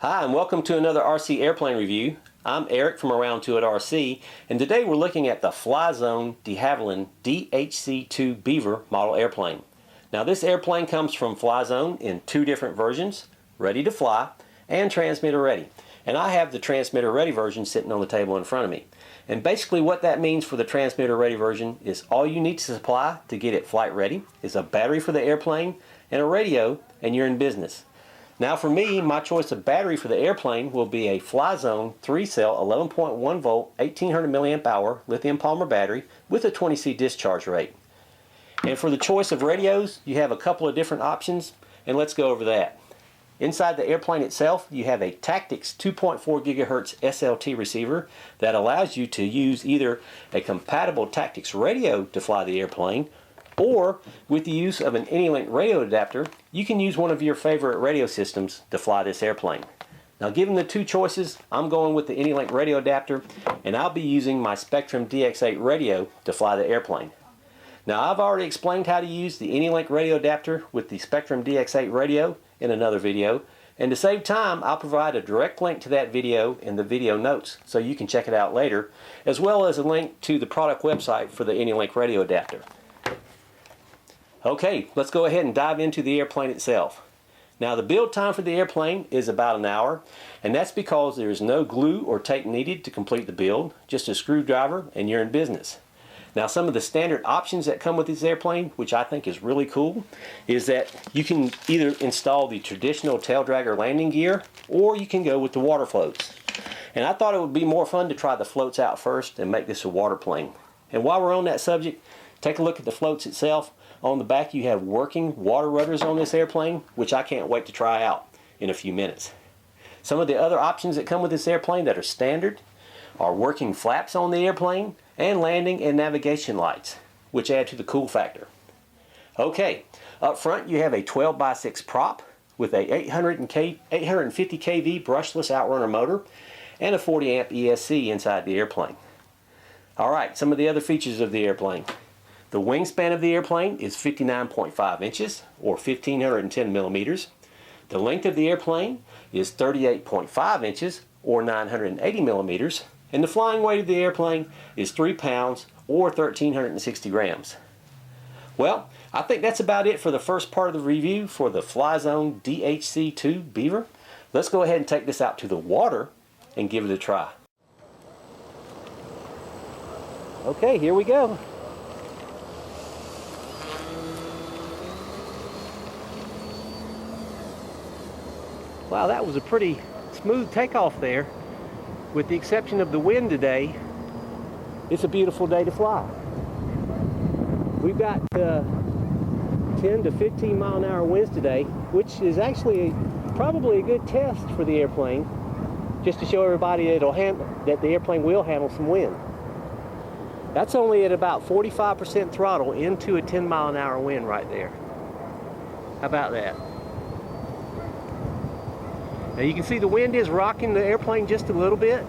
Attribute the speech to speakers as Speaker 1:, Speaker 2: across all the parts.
Speaker 1: Hi, and welcome to another RC airplane review. I'm Eric from Around 2 at RC, and today we're looking at the Flyzone de Havilland DHC-2 Beaver model airplane. Now this airplane comes from Flyzone in two different versions, ready to fly and transmitter ready. And I have the transmitter ready version sitting on the table in front of me. And basically what that means for the transmitter ready version is all you need to supply to get it flight ready is a battery for the airplane and a radio, and you're in business. Now for me, my choice of battery for the airplane will be a Flyzone 3-cell 11.1 volt 1800 milliamp hour lithium polymer battery with a 20C discharge rate. And for the choice of radios, you have a couple of different options, and let's go over that. Inside the airplane itself, you have a Tactics 2.4 gigahertz SLT receiver that allows you to use either a compatible Tactics radio to fly the airplane, or with the use of an AnyLink Radio Adapter, you can use one of your favorite radio systems to fly this airplane. Now given the two choices, I'm going with the AnyLink Radio Adapter, and I'll be using my Spektrum DX8 radio to fly the airplane. Now I've already explained how to use the AnyLink Radio Adapter with the Spektrum DX8 radio in another video, and to save time, I'll provide a direct link to that video in the video notes so you can check it out later, as well as a link to the product website for the AnyLink Radio Adapter. Okay, let's go ahead and dive into the airplane itself. Now the build time for the airplane is about an hour, and that's because there is no glue or tape needed to complete the build, just a screwdriver and you're in business. Now some of the standard options that come with this airplane, which I think is really cool, is that you can either install the traditional tail dragger landing gear, or you can go with the water floats. And I thought it would be more fun to try the floats out first and make this a water plane. And while we're on that subject, take a look at the floats itself. On the back you have working water rudders on this airplane, which I can't wait to try out in a few minutes. Some of the other options that come with this airplane that are standard are working flaps on the airplane and landing and navigation lights, which add to the cool factor. Okay, up front you have a 12x6 prop with a 850 kV brushless outrunner motor and a 40 amp ESC inside the airplane. Alright, some of the other features of the airplane. The wingspan of the airplane is 59.5 inches or 1510 millimeters. The length of the airplane is 38.5 inches or 980 millimeters. And the flying weight of the airplane is 3 pounds or 1360 grams. Well, I think that's about it for the first part of the review for the Flyzone DHC-2 Beaver. Let's go ahead and take this out to the water and give it a try. Okay, here we go. Wow, that was a pretty smooth takeoff there. With the exception of the wind today, it's a beautiful day to fly. We've got 10 to 15 mile an hour winds today, which is actually probably a good test for the airplane, just to show everybody that the airplane will handle some wind. That's only at about 45% throttle into a 10 mile an hour wind right there. How about that? Now you can see the wind is rocking the airplane just a little bit,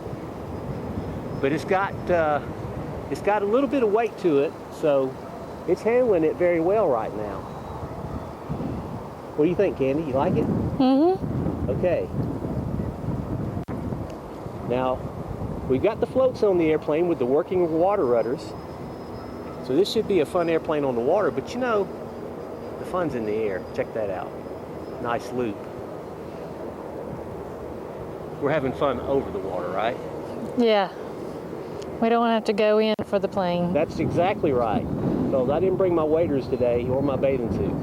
Speaker 1: but it's got a little bit of weight to it, so it's handling it very well right now. What do you think, Candy? You like it? Mm-hmm. Okay. Now we've got the floats on the airplane with the working water rudders, so this should be a fun airplane on the water. But you know, the fun's in the air. Check that out. Nice loop. We're having fun over the water, right? Yeah.
Speaker 2: We don't want to have to go in for the plane.
Speaker 1: That's exactly right. Because I didn't bring my waders today or my bathing suit.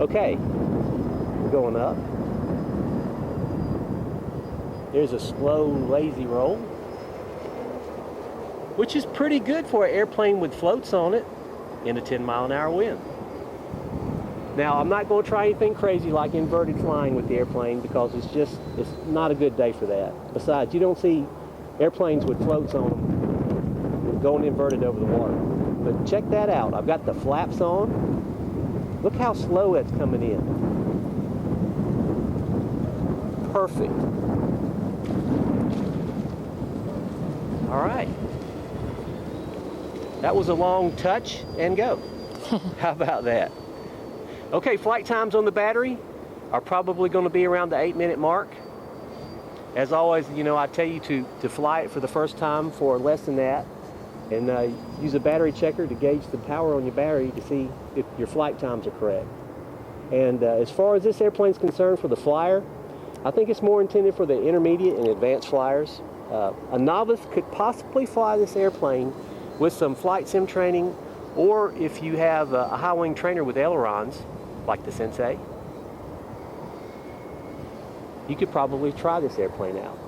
Speaker 1: Okay. We're going up. There's a slow, lazy roll, which is pretty good for an airplane with floats on it in a 10 mile an hour wind. Now, I'm not going to try anything crazy like inverted flying with the airplane because it's not a good day for that. Besides, you don't see airplanes with floats on them going inverted over the water. But check that out. I've got the flaps on. Look how slow that's coming in. Perfect. All right. That was a long touch and go. How about that? Okay, flight times on the battery are probably going to be around the 8-minute mark. As always, you know, I tell you to fly it for the first time for less than that, and use a battery checker to gauge the power on your battery to see if your flight times are correct. And as far as this airplane is concerned for the flyer, I think it's more intended for the intermediate and advanced flyers. A novice could possibly fly this airplane with some flight sim training, or if you have a high wing trainer with ailerons, like the Sensei, you could probably try this airplane out.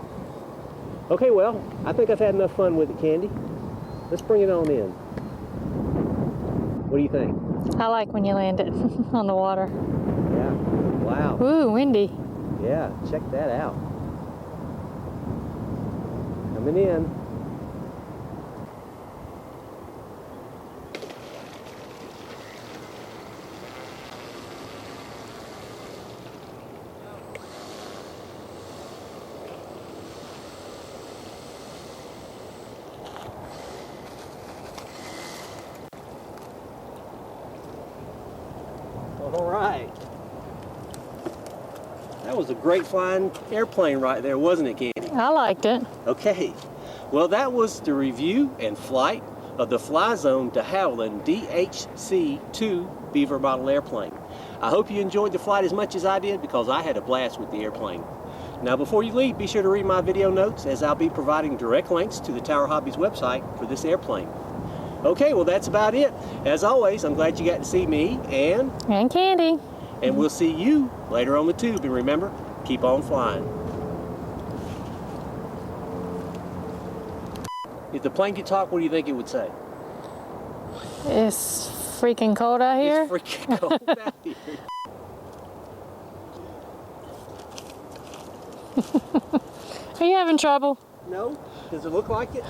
Speaker 1: Okay, well, I think I've had enough fun with it, Candy. Let's bring it on in. What do you think?
Speaker 2: I like when you land it on the water.
Speaker 1: Yeah, wow.
Speaker 2: Ooh, windy.
Speaker 1: Yeah, check that out. Coming in. All right. That was a great flying airplane right there, wasn't it, Candy?
Speaker 2: I liked it.
Speaker 1: Okay. Well, that was the review and flight of the Flyzone de Havilland DHC-2 Beaver model airplane. I hope you enjoyed the flight as much as I did, because I had a blast with the airplane. Now, before you leave, be sure to read my video notes, as I'll be providing direct links to the Tower Hobbies website for this airplane. Okay, well, that's about it. As always, I'm glad you got to see me and
Speaker 2: Candy.
Speaker 1: And we'll see you later on the tube. And remember, keep on flying. If the plane could talk, what do you think it would say?
Speaker 2: It's freaking cold out here.
Speaker 1: It's freaking cold out here.
Speaker 2: Are you having trouble?
Speaker 1: No? Does it look like it?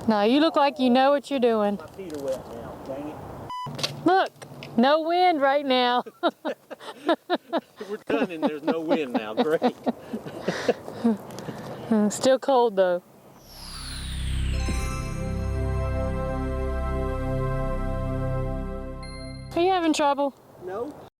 Speaker 2: No, you look like you know what you're doing.
Speaker 1: My feet are wet now, dang it.
Speaker 2: Look, no wind right now.
Speaker 1: We're done and there's no wind now, great.
Speaker 2: Still cold though. Are you having trouble?
Speaker 1: No?